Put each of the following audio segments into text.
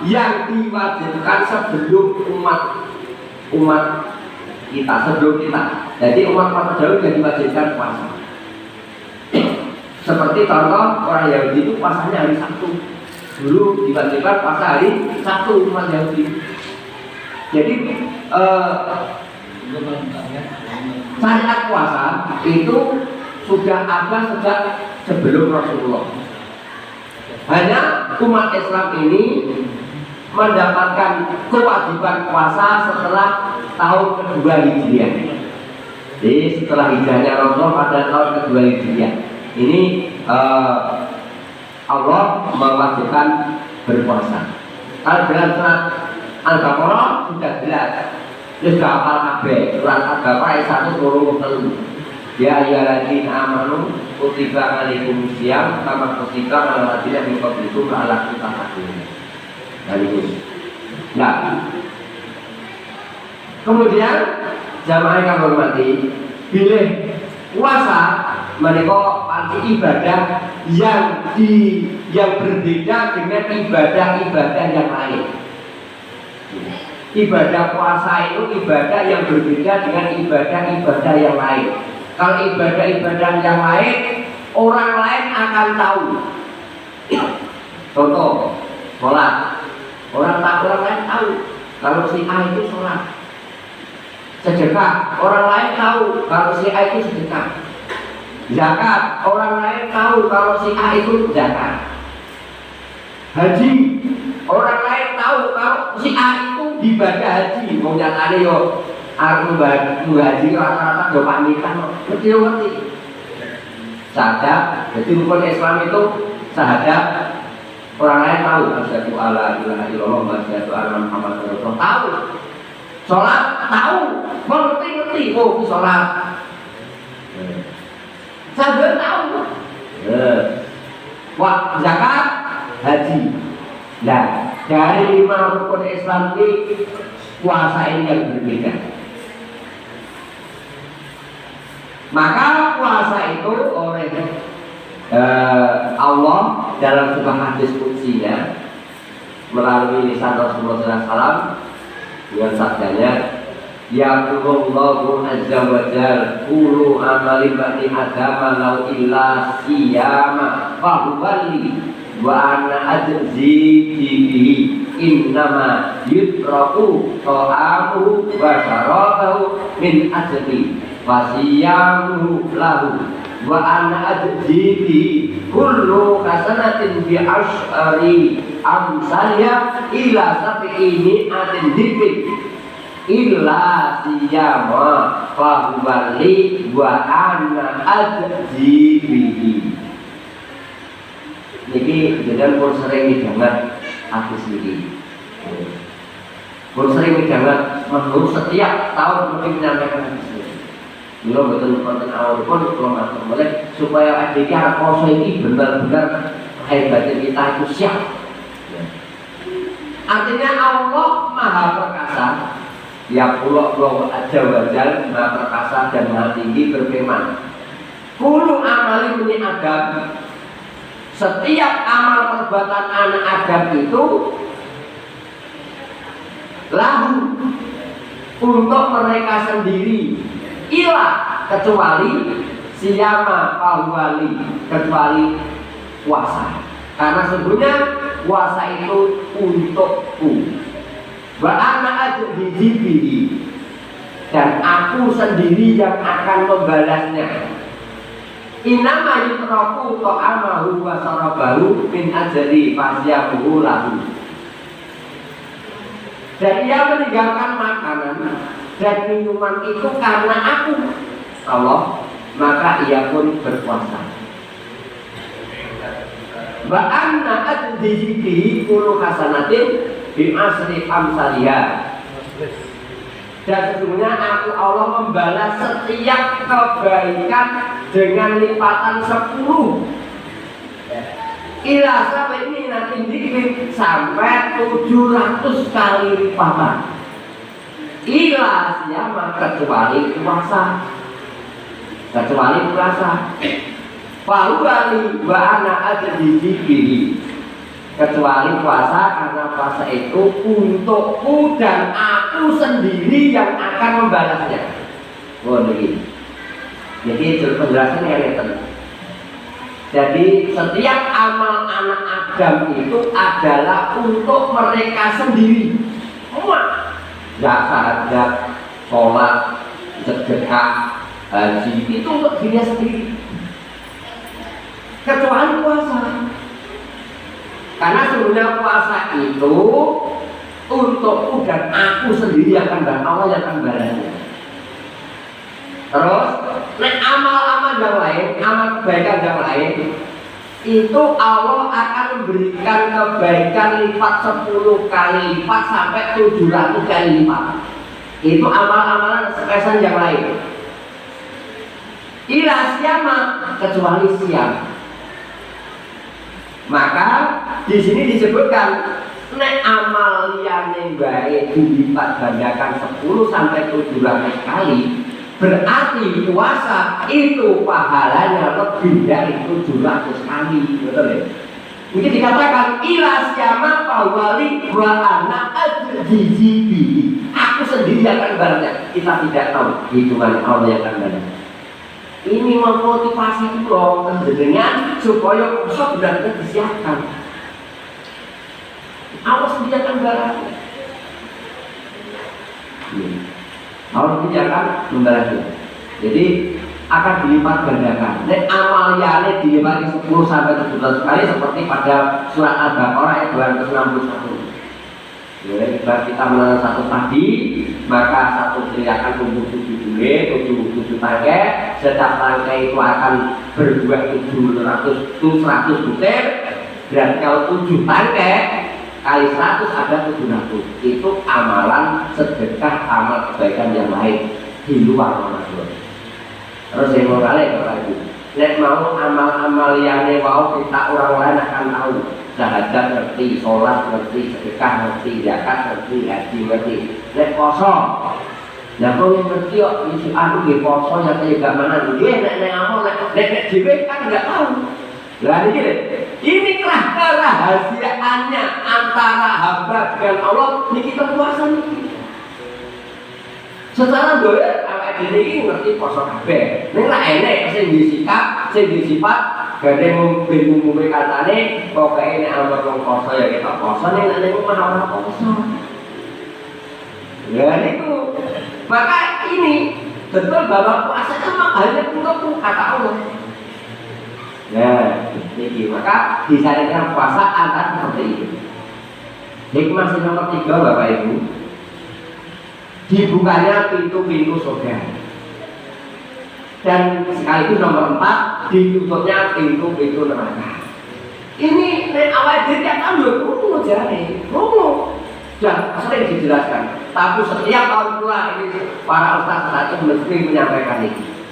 yang diwajibkan sebelum umat kita, sebelum kita. Jadi umat terdahulu yang diwajibkan puasa. Seperti contoh orang Yahudi itu puasanya hari Sabtu. Dulu diwajibkan puasa hari Sabtu umat Yahudi. Jadi syariat puasa itu sudah ada sejak sebelum Rasulullah. Hanya umat Islam ini mendapatkan kewajiban puasa setelah tahun kedua Hijriah. Jadi setelah hijrahnya Rasul pada tahun kedua Hijriah ini Allah mewajibkan berpuasa. Kalau dalam surat Al-Baqarah sudah jelas, sudah hafal kabeh surat Al-Baqarah ayat 1 Ya ayyuhalladzina amanu kutiba alaikumusiyam kama kutiba alal ladzina min qablikum la'allakum tattaqun. Nah, kemudian jamaah yang hormati, pilih puasa menika arti ibadah yang berbeda dengan ibadah-ibadah yang lain. Ibadah puasa itu ibadah yang berbeda dengan ibadah-ibadah yang lain. Kalau ibadah-ibadah yang lain, orang lain akan tahu. Contoh, sholat. Orang lain tahu kalau si A itu sholat. Sedekah, orang lain tahu kalau si A itu sedekah. Zakat, orang lain tahu kalau si A itu zakat. Haji, orang lain tahu kalau si A itu ibadah haji. Mau nyatane yo aku haji rata-rata do pamitan ngerti. Syahadat, jadi rukun Islam itu syahadat. Orang lain tahu asyhadu alla ilaha illallah wa asyhadu anna muhammadar rasulullah. Tahu. Salat tahu, ngerti. Oh, itu salat. Sahabat tahu. Wah, zakat, haji. Nah, dari 5 rukun Islam ini puasa ini yang berbeda. Maka puasa itu oleh Allah dalam sebuah hadis qudsinya melalui lisan Rasulullah SAW dengan sabdanya Ya Allahu azza wa jalla kullu amali bani adama law illa siyama fa huwali wa ana ajzi bihi innama yutraku ta'amu wa syarabahu min ajli wa siyamuhu lahu wa ana ajzi kullu hasanatin bi asyari amsalya ila sab'ini atin dibik illa siyama fa huwali wa ana ajzi bihi. Niki jenengan pun sering midhanget hadis niki. Pun sering midhanget menurut setiap tahun mesti menyampaikan hadis niki. Mula betul konten awal pun kalau masuk boleh supaya adiknya poso ini benar-benar hebatnya kita itu siap. Artinya Allah Maha Perkasa, ya Allah Azza wa Jalla Maha Perkasa dan Maha Tinggi berfirman, kullu amali bani Adam, setiap amal perbuatan anak Adam itu lahu untuk mereka sendiri. Ilah kecuali siyama pahwali kecuali puasa, karena sebenarnya puasa itu untukku wa ana ajzibihi dan aku sendiri yang akan membalasnya. Inama yutraku ta'amahu wa sarabahu min ajli fasyamuhu lahu. Dan ia meninggalkan makanan dan minuman itu karena aku Allah, maka ia pun berpuasa. Wa anna ajzihi kullu hasanatin bi asri amsalihah. Dan sesungguhnya aku Allah membalas setiap kebaikan dengan lipatan 10. Ila sampai ini nanti dikit sampai 700 kali lipatan. Ila siapa kecuali puasa. Fahuwali wa ana ajzibihi. kecuali puasa, karena puasa itu untukku dan aku sendiri yang akan membalasnya. Begini. Jadi penjelasan yang penting. Jadi setiap amal anak Adam itu adalah untuk mereka sendiri. Semua zakat, sholat, sedekah, haji itu untuk dirinya sendiri. Kecuali puasa. Karena sebenarnya puasa itu untukku dan aku sendiri akan Allah yang akan balasnya. Terus, amal-amal yang lain, amal kebaikan yang lain, itu Allah akan memberikan kebaikan lipat 10 kali lipat sampai 700 kali lipat. Itu amal-amalan spesial yang lain. Ila siama, kecuali siam. Maka di sini disebutkan nek amal yang baik dilipat gandakan 10 sampai 700 kali. Berarti puasa itu pahalanya lebih dari 700 kali, betul ya? Mungkin dikatakan ila siama pawali wa ana ajzibi. Aku sendiri akan balasnya. Kita tidak tahu hitungan Allah yang akan balas. Ini memotivasi dong dengan supaya puasa benar-benar disiapkan. Allah sendiri akan balasnya. Allah tidak akan membalasnya. Jadi akan dilipat gandakan. Nek amal yane dilipat 10 sampai 17 kali seperti pada surat Al-Baqarah ayat 261. Jadi kita menanam satu padi, maka satu teriakan tumbuh 7 bulir, 7 tangkai. Setiap tangkai itu akan berbuah 100 butir. Dan kalau 7 tangkai kali 100 ada 700. Itu amalan sedekah, amal kebaikan yang lain di luar Ramadan. Terus yang mau kali Bapak Ibu, nek mau amal-amal yang mau kita orang lain akan tahu. Syahadat ngerti, sholat ngerti, sedekah ngerti, zakat ngerti, haji ngerti. Nek poso, nah kalau ngerti kok isi anu di poso yang kayak mana dia nek amal nek dhewe kan nggak tahu. Lah ini kerahasiaannya antara hamba dengan Allah. Ini kita puasa nih. Secara doa awake dhewe iki ngerti poso kabeh. Ning ra enek sing disikap, sing disifat gade ngombe katane pokoke nek amar wong poso ya kita poso, ning nek mah ora poso. Ya niku. Maka ini betul bahwa puasa itu hanya untuk kata Allah. Nah, ini maka disarankan puasa antara seperti itu. Hikmah nomor 3 Bapak Ibu, dibukanya pintu-pintu surga. Dan sekaligus nomor 4, ditutupnya pintu-pintu neraka. Ini awal diri yang tahu rumu jari, rumu. Dan sering dijelaskan. Tapi setiap tahun pula ini para ustaz itu mesti menyampaikan ini.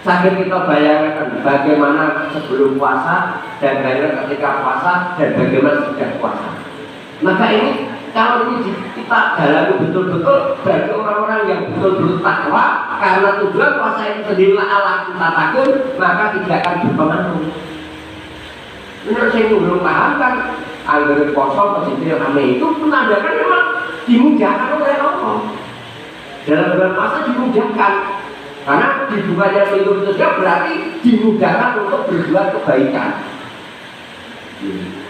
Sambil kita bayangkan bagaimana sebelum puasa dan bagaimana ketika puasa dan bagaimana sudah puasa. Maka ini kalau ini kita dalami betul-betul bagi orang-orang yang betul-betul takwa, karena tujuan puasa itu sendiri Allah kita takut, maka tidak akan berpengaruh. Menurut saya itu belum paham kan, agar puasa positif rame itu menandakan memang dimudahkan oleh Allah. Dalam bulan puasa dimudahkan. Karena dibukanya pintu surga berarti dimudahkan untuk berbuat kebaikan.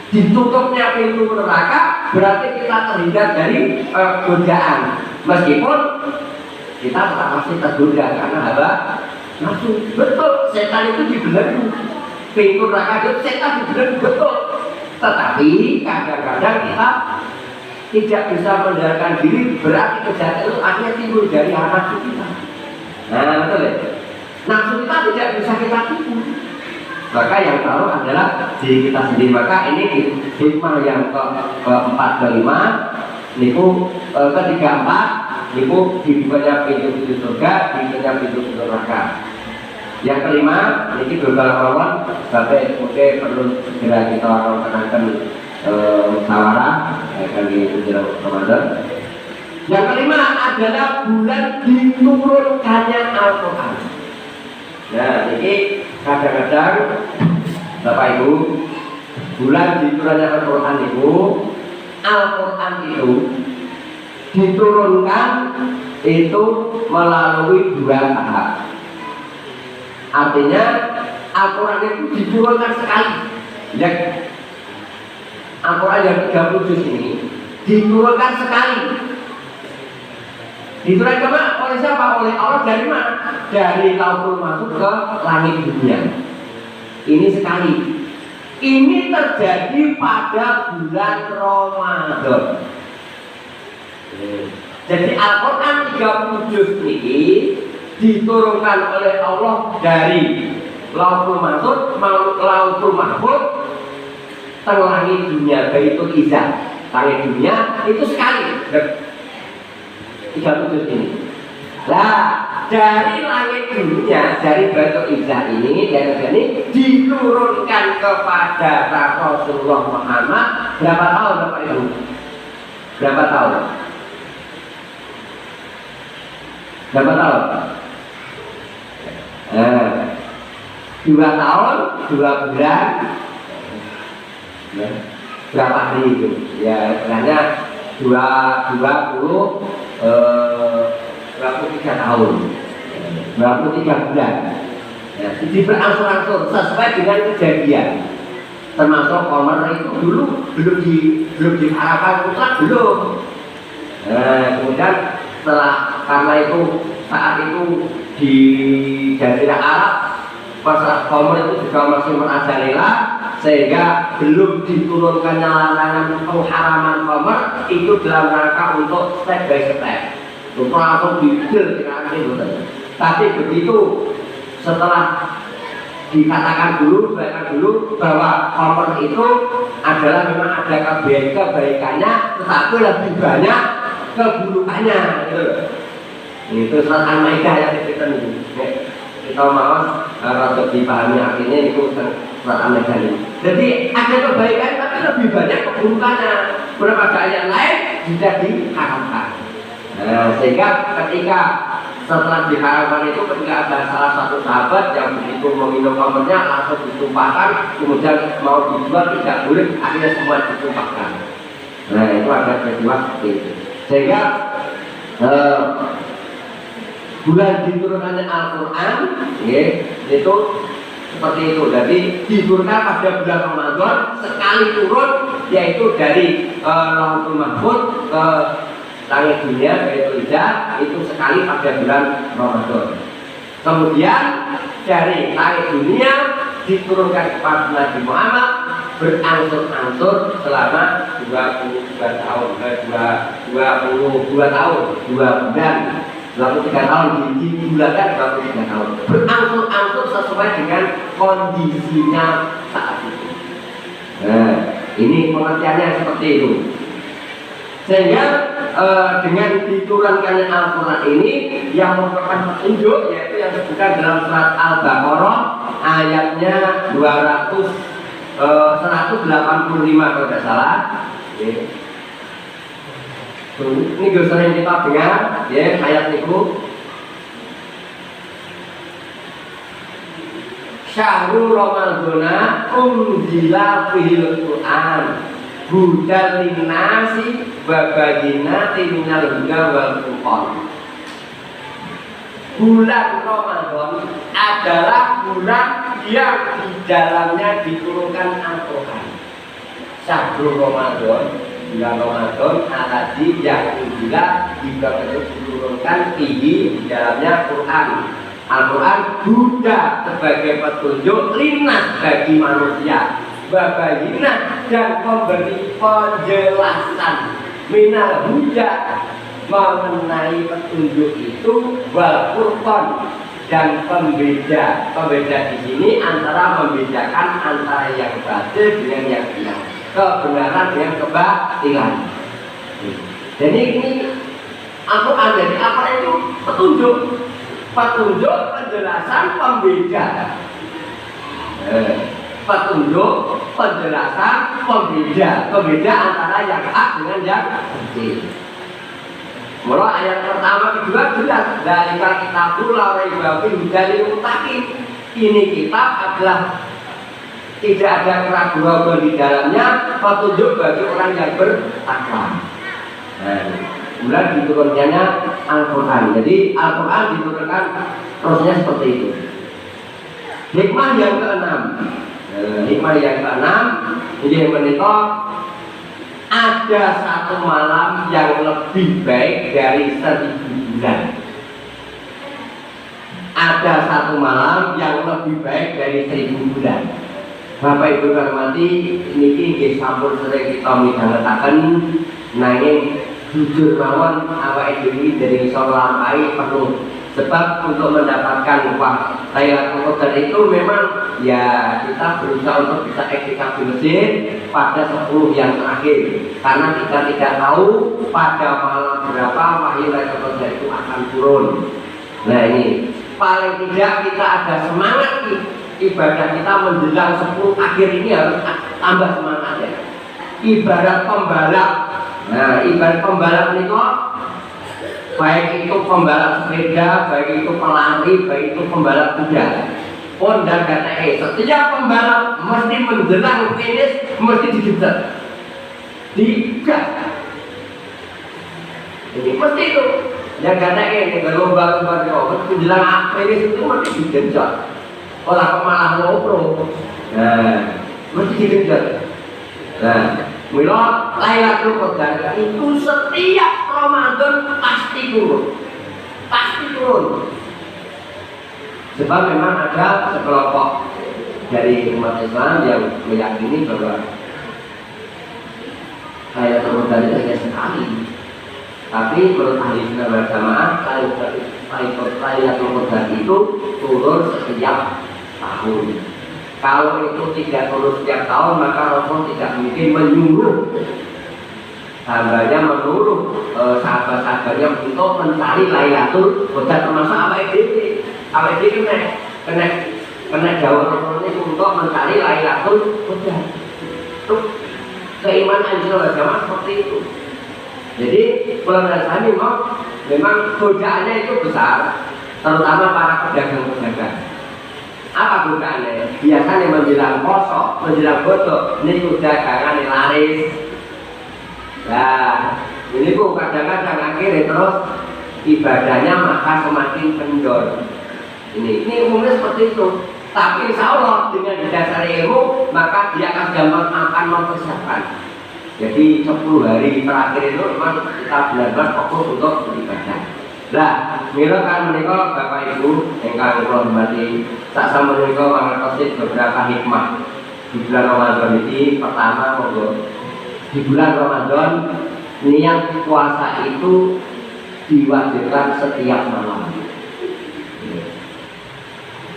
Ditutupnya pintu neraka berarti kita terhindar dari godaan. Meskipun kita tetap masih tergoda karena hawa nafsu. Betul, setan itu dibelenggu. Pintu neraka itu setan dibelenggu, betul. Tetapi kadang-kadang kita tidak bisa mengendalikan diri, berarti kejahatan itu akhirnya timbul dari nafsu kita. Nah betul ya. Nafsu kita tidak bisa kita tipu. Maka yang tahu adalah diri kita sendiri. Maka ini hikmah yang keempat kelima, niku ketiga empat, niku dibukanya pintu-pintu surga, dibukanya pintu-pintu neraka. Yang kelima, ini global lawan, sampai kemudian perlu segera kita lakukan musyawarah akan menjelang Ramadan. Yang kelima adalah bulan diturunkannya Al-Quran. Nah, ini kadang-kadang Bapak Ibu bulan diturunkan Al-Quran itu diturunkan itu melalui dua tahap. Artinya Al-Quran itu diturunkan sekali. Ya, Al-Quran yang 30 juz ini diturunkan sekali. Diturunkan kemana? Oleh siapa? Oleh Allah. Dari mana? Dari Lauhul Mahfuz ke langit dunia. Ini sekali. Ini terjadi pada bulan Ramadan. Jadi Al-Quran 30 juz ini diturunkan oleh Allah dari Lauhul Mahfuz ke langit dunia, Baitul Izzah. Langit dunia itu sekali 30 juz ini. Lah, dari langit dunia, dari Baitul Izzah ini diturunkan kepada Rasulullah Muhammad berapa tahun Bapak Ibu? Berapa tahun? Berapa tahun? 2 tahun, 2 bulan, berapa hari itu? Ya, sebenarnya 23 tahun, 23 bulan. Ya, jadi berangsur-angsur sesuai dengan kejadian. Termasuk Qamar itu dulu belum diharapkan mutlak, belum. Kemudian setelah, karena itu saat itu di Jazirah Arab masalah Qamar itu juga masih merajalela, sehingga belum diturunkannya larangan pengharaman Qamar itu dalam rangka untuk step by step, untuk langsung detail. Tapi begitu setelah dikatakan dulu bahwa Qamar itu adalah memang ada kebaikannya, tetapi lebih banyak keburukannya, gitu. Itu surat Al-Maidah yang kita mau harus dipahami artinya itu surat Al-Maidah ini. Jadi ada kebaikan tapi lebih banyak keburukannya. Beberapa ayat lain tidak diharamkan. Sehingga ketika setelah diharamkan itu, ketika ada salah satu sahabat yang begitu meminum khamrnya langsung ditumpahkan, kemudian mau dijual tidak boleh, akhirnya semua ditumpahkan. Nah, itu ada peristiwa seperti itu. Sehingga bulan diturunkannya Al-Quran itu seperti itu. Jadi diturunkan pada bulan Ramadan, sekali turun, yaitu dari Lauhul Mahfuz ke langit dunia, Baitul Izzah, itu sekali pada bulan Ramadan. Kemudian dari langit dunia diturunkan kepada Nabi Muhammad berangsur-angsur selama 22 tahun, 22 tahun, 2 bulan, 23 tahun, dibulatkan 23 tahun, berangsur-angsur sesuai dengan kondisinya saat itu. Nah, ini pengertiannya seperti itu. Sehingga dengan diturunkannya Al-Quran ini yang merupakan petunjuk, yaitu yang disebutkan dalam surat Al-Baqarah ayatnya 185 kalau tidak salah. Ini sering kita dengar, ya, ayat itu. Syahrul Ramadana unzila fihil Qur'an hudan linnasi wa bayyinatin minal huda wal furqan. Bulan Ramadan adalah bulan yang di dalamnya diturunkan Al-Quran. Syahrul Ramadan, bulan Ramadan alladzi yang unzila diturunkan di dalamnya Quran. Al-Quran Buddha sebagai petunjuk linnas bagi manusia, babayina dan memberi penjelasan minal huda mengenai petunjuk itu, wal furqan dan pembeda di sini antara membedakan antara yang batil dengan yang benar, kebenaran dengan kebatilan. Jadi ini Al-Quran, jadi apa itu petunjuk? Petunjuk, penjelasan, pembeda. Petunjuk, penjelasan, pembeda antara yang hak dengan yang batil. Mulai ayat pertama kedua jelas dari kitabul la raiba fihi hudal lil muttaqin. Ini kitab adalah tidak ada keraguan di dalamnya, petunjuk bagi orang yang bertakwa. Nah, kemudian diturunkannya Al-Quran. Jadi Al-Quran diturunkan prosesnya seperti itu. Hikmah yang keenam, ini menikah ada satu malam yang lebih baik dari 1000 bulan. Ada satu malam yang lebih baik dari 1000 bulan. Bapak Ibu hormati, niki nggih sampun sering kita midhangetaken nanging jujur mawon awake dhewe dari iso nglampahi penuh. Sebab untuk mendapatkan Lailatul Qadar itu memang ya kita berusaha untuk bisa iktikaf di masjid pada 10 yang terakhir, karena kita tidak tahu pada malam berapa wahyu Lailatul Qadar itu akan turun. Nah ini paling tidak kita ada semangat ibadah kita menjelang 10 akhir ini harus tambah semangat ya. Ibarat pembalap. Nah ibarat pembalap ini kok baik itu pembalap sepeda, baik itu pelari, baik itu pembalap kuda pun dan GTE, setiap pembalap mesti menjelang finish mesti digeser, digas. Ini mesti itu yang GTE ini lomba-lomba menjelang finish itu mesti digeser. Kalau malah ngobrol, nah mesti digeser. Nah mila Lailatul Qadar itu setiap Ramadan pasti turun. Sebab memang ada sekelompok dari umat Islam yang meyakini bahwa Lailatul Qadar itu hanya sekali. Tapi menurut ahli sunnah wal jamaah, Lailatul Qadar itu turun setiap tahun. Kalau itu tidak turun setiap tahun, maka Rasul tidak mungkin menyuruh hambanya, menyuruh sahabat-sahabatnya untuk mencari Lailatul Qadar, termasuk awake dhewe kena jawab Rasul ini untuk mencari Lailatul Qadar. Itu keimanan Islam jamaah seperti itu. Jadi kalau dasarnya memang godaannya itu besar, terutama para pedagang-pedagang. Apa godaannya? Biasanya menjelang poso, menjelang bodo, ini dagangan yang laris. Nah, ini bu kadang-kadang akhirnya terus ibadahnya maka semakin kendor. Ini umumnya seperti itu. Tapi insya Allah dengan didasari ilmu maka dia akan mempersiapkan. Jadi 10 hari terakhir itu memang kita benar-benar fokus untuk beribadah. Lah, mila kan menika Bapak Ibu ingkang kula hormati, sak menika mangertosi beberapa hikmah di bulan Ramadan ini. Pertama, di bulan Ramadan niat puasa itu diwajibkan setiap malam.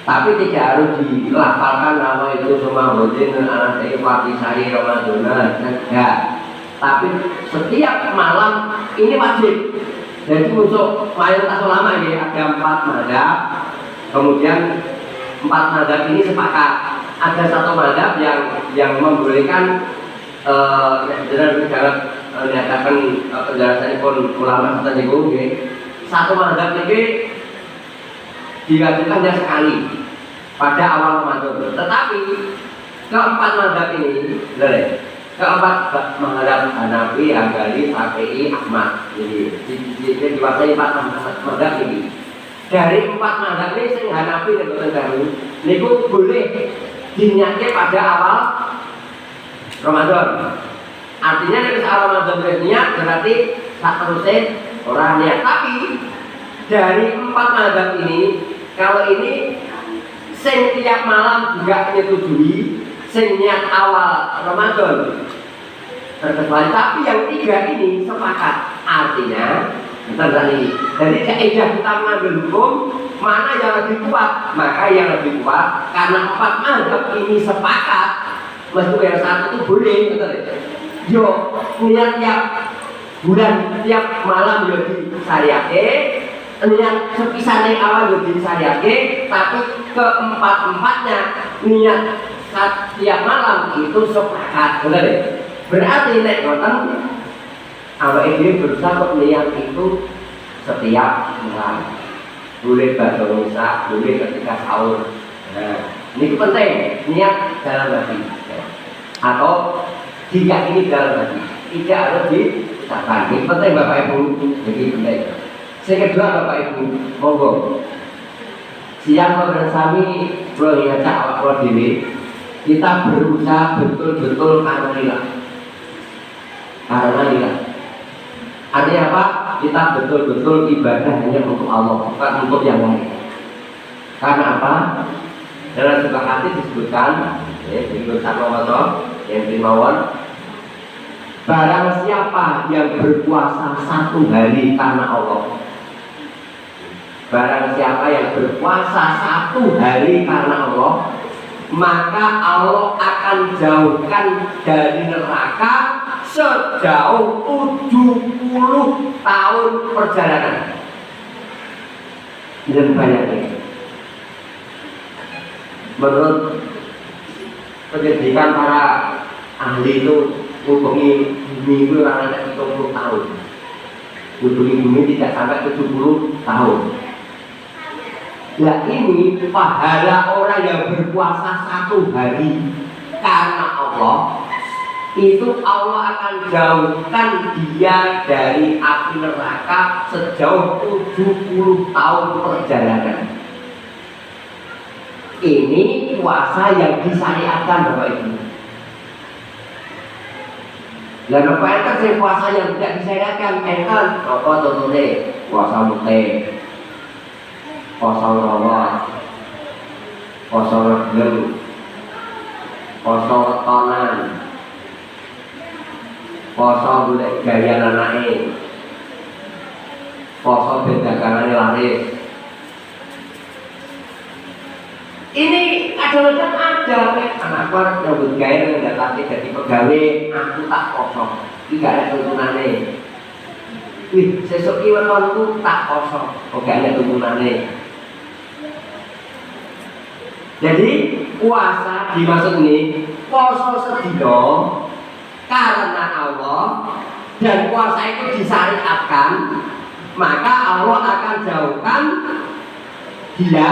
Tapi tidak harus dilafalkan nama itu semua botin anak saya pati sari Ramadan, enggak. Tapi setiap malam ini wajib. Jadi untuk mayoritas ulama ya ada 4 mazhab, kemudian 4 mazhab ini sepakat. Ada satu mazhab yang membolehkan jangan menyatakan penjelasan pun ulama tertentu. Satu mazhab ini diwajibkannya sekali pada awal Ramadan. Tetapi keempat mazhab ini, keempat mazhab Hanafi, Hambali, Syafi'i, Ahmad. Jadi diwakili 4 mazhab ini. Dari 4 mazhab ini sing Hanafi dan Hambali niku boleh diniatkan pada awal Ramadan. Artinya nek awal Ramadan niat berarti tak terusé orang niat. Tapi dari 4 mazhab ini, kalau ini sing tiap malam juga menyetujui, sing niat awal Ramadan terkecuali, tapi yang 3 ini sepakat. Artinya ini. Jadi kaidah kita mengambil hukum mana yang lebih kuat, maka yang lebih kuat karena 4 mazhab ini sepakat, meskipun yang satu itu boleh, betul ya? Yo niat tiap bulan tiap malam yo disariake, niat sepisan yang awal yo disariake, tapi keempat-empatnya niat tiap malam itu sepakat, betul ya? Berarti nek ngoten awake dhewe berusaha untuk niat itu setiap malam. Boleh badhe misa, boleh ketika sahur. Nah, ini penting. Niat dalam hati, atau diyakini dalam hati, tidak harus diucapkan. Ini penting Bapak Ibu, jadi penting. Yang kedua Bapak Ibu, monggo. Siang bersami kalau ngajak awak dhewe, kita berusaha betul-betul karena lillah. Karena lillah. Artinya apa? Kita betul-betul ibadah hanya untuk Allah, bukan untuk yang lain. Karena apa? Dalam sebuah hadis disebutkan, di Quran yang dimawon, barang siapa yang berpuasa satu hari karena Allah, barang siapa yang berpuasa satu hari karena Allah, maka Allah akan jauhkan dari neraka sejauh 70 tahun perjalanan. Dan banyaknya menurut penyelidikan para ahli itu, hubungi bumi itu ada 70 tahun. Hubungi bumi tidak sampai 70 tahun. Nah ini pahala orang yang berpuasa satu hari karena Allah, itu Allah akan jauhkan dia dari api neraka sejauh 70 tahun perjalanan. Ini puasa yang disyariatkan Bapak Ibu. Dan apa itu puasa yang tidak disyariatkan? Enten apa contohnya? Puasa mute, puasa rawat, puasa regem, puasa wetonan, puasa golek gaya anake, puasa bedagangane laris. Ini kadang-kadang ada anak keluar nyambut gawe nggak latih jadi pegawai, aku tak kosong, tidak ada tuntunannya. Wih, sesuk iki wetonku tak kosong, kok gak ada tuntunannya. Jadi puasa dimaksud ini puasa sedina karena Allah, dan puasa itu disyariatkan, maka Allah akan jauhkan dia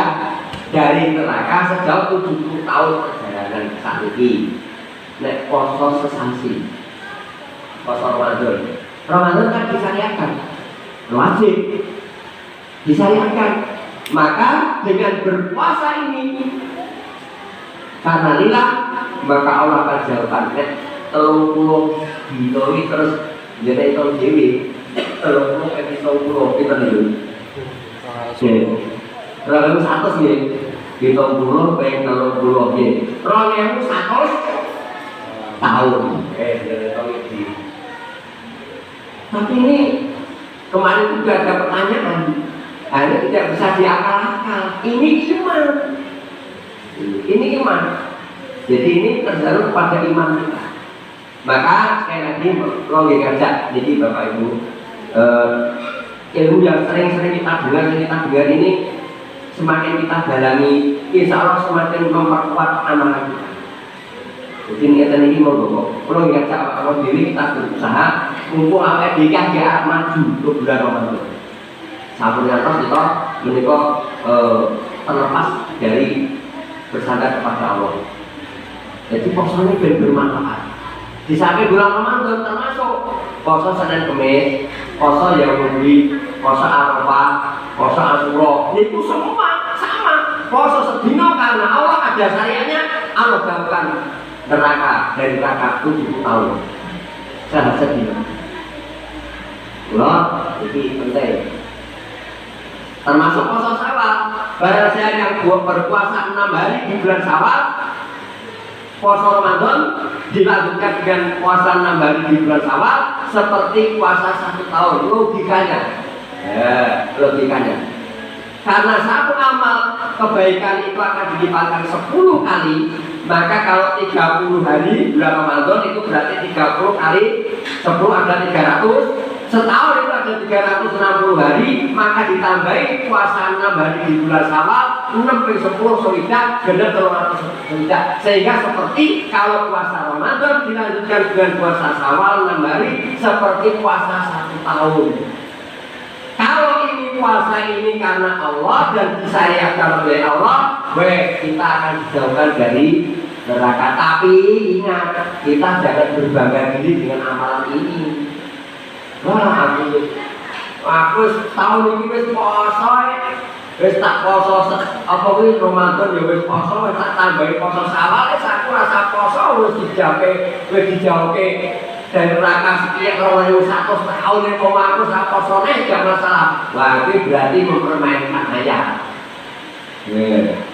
dari neraka sejauh 70 tahun perjalanan saat ini. Nek poso sesasi, poso Ramadan. Ramadan kan disyariatkan, wajib disyariatkan. Maka dengan berpuasa ini karena lillah, maka Allah akan jauhkan. Nek 30 ditoi terus jadi tahun dewi 30 episode kita dulu. Kalau 100 nih, kita 10 pengen 30 nih. Kalau 100 tahun, dari tahun ini. Tapi ini kemarin juga ada pertanyaan, ini tidak bisa diakal-akal. Ini iman, ini iman. Jadi ini tergantung pada iman kita. Maka sekali lagi, logika ngajak. Jadi Bapak Ibu, ilmu yang sering-sering kita dengar ini, semakin kita dalami, insya Allah semakin memperkuat amalan kita. Jadi niatan ini mau bawa. Kalau ngajak awak diri kita berusaha, mumpung awak diri dia maju untuk bulan Ramadan. Sampurnya terus kita menikah terlepas dari bersandar kepada Allah. Jadi puasanya benar bermanfaat. Di samping bulan Ramadan termasuk puasa Senin Kemis, puasa Yahudi, puasa Arafah, puasa Asyura, itu semua sama. Puasa sedina karena Allah ada syariatnya, Allah jauhkan neraka dari neraka 70 tahun. Sehat sedina. Loh, ini penting. Termasuk puasa Syawal. Barang saya yang berpuasa 6 hari di bulan Syawal, puasa Ramadan dilanjutkan dengan puasa 6 hari di bulan Syawal seperti puasa 1 tahun. Logikanya, logikanya. Karena satu amal kebaikan itu akan dilipatkan 10 kali, maka kalau 30 hari bulan Ramadan itu berarti 30 kali 10 ada 300. Setahun itu ada 360 hari, maka ditambahi puasa 6 hari di bulan Syawal, 6 per 10 solidah, genap 300 solidah. Sehingga seperti kalau puasa Ramadan dilanjutkan dengan puasa Syawal 6 hari, seperti puasa 1 tahun. Kalau ini puasa ini karena Allah dan disyariatkan oleh Allah, kita akan dijauhkan dari neraka. Tapi ingat, kita jangan berbangga diri dengan amalan ini. Wah, aku tahun ini wis poso, wis tak poso apa kuwi Ramadan ya wis poso, wis tak tambahi poso Syawal, aku rasa poso wis dijauhke dari neraka sekian 2100 tahun yang mau aku sak posone gak masalah. Wah, ini berarti mempermainkan ayat.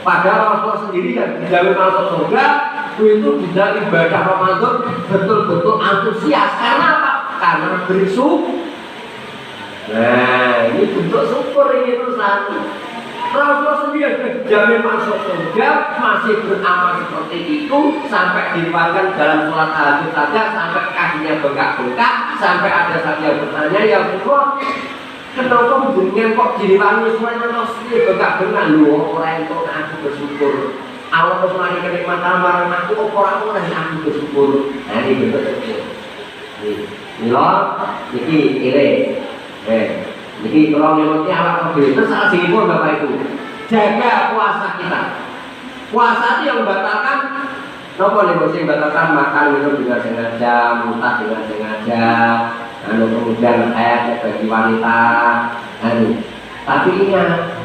Padahal Rasulullah sendiri yang dijamin masuk surga itu tidak ibadah Ramadan betul-betul antusias. Karena apa? Karena bersyukur. Nah, ini bentuk syukur ini terusan. Rasulullah sendiri dijamin masuk surga masih beramal seperti itu sampai diriwayatkan dalam sholat tahajud saja sampai kakinya bengkak-bengkak, sampai ada satu yang bertanya, ya Rasulullah, kenapa jenengan kok diriwangi semuanya terus bengkak-bengkak? Loh, orang itu aku bersyukur. Allah bersemani kenikmatan marang aku, orang aku bersyukur. Nah, ini bentuk syukur. Ini loh, ini jadi kalau memang awak mobil itu salah singgung Bapak Ibu, jaga puasa kita. Puasa itu yang membatalkan, nopo nih bos yang membatalkan makan minum dengan sengaja, muntah dengan sengaja, kemudian bagi wanita, tapi ingat,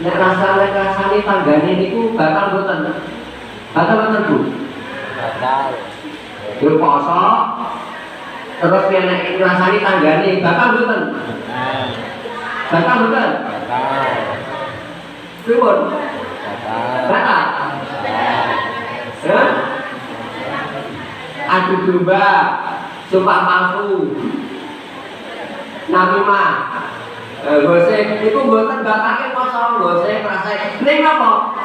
nek rasane tanggane niku batal boten, Bu. Batal. Yo poso. Terus yang naik rasanya tanggane bakal betul, bakal betul, pribun, bakal, adu domba, sumpah palsu, namimah, gosip itu buatan batalnya kosong, gosip merasa ini apa?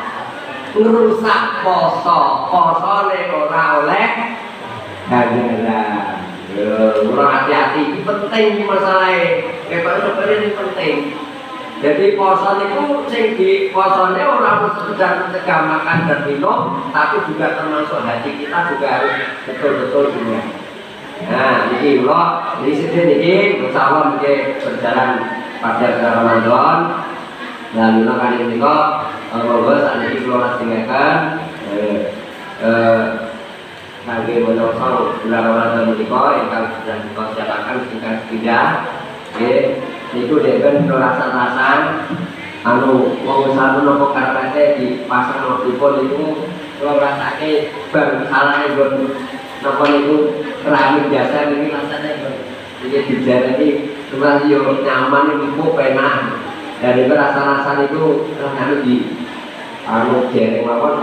Ngerusak poso ora oleh ganjaran. Kurang hati-hati, ini penting ini masalahnya. Sebenarnya ini penting. Jadi poso itu sing di posone orang sekedar mencegah makan dan minum, tapi juga termasuk hati kita juga harus betul-betul ingat. Nah, ini loh, ini sedih ini, bersama mungkin berjalan pada Ramadan. Dan ini kali ini kok, monggo saat ini keluar tinggalkan. Kali menolong bulan Ramadan menika ingkang sedang dipersiapkan singkat sepindah. Niku deken rasan-rasan wong usaha menapa karpete dipasang nopipun niku kula ngrasake bar salahne nggon napa niku keramik biasa niki rasane iki dijarani cuma yo nyaman niku penak. Dan itu rasa-rasa niku anu di jereng mawon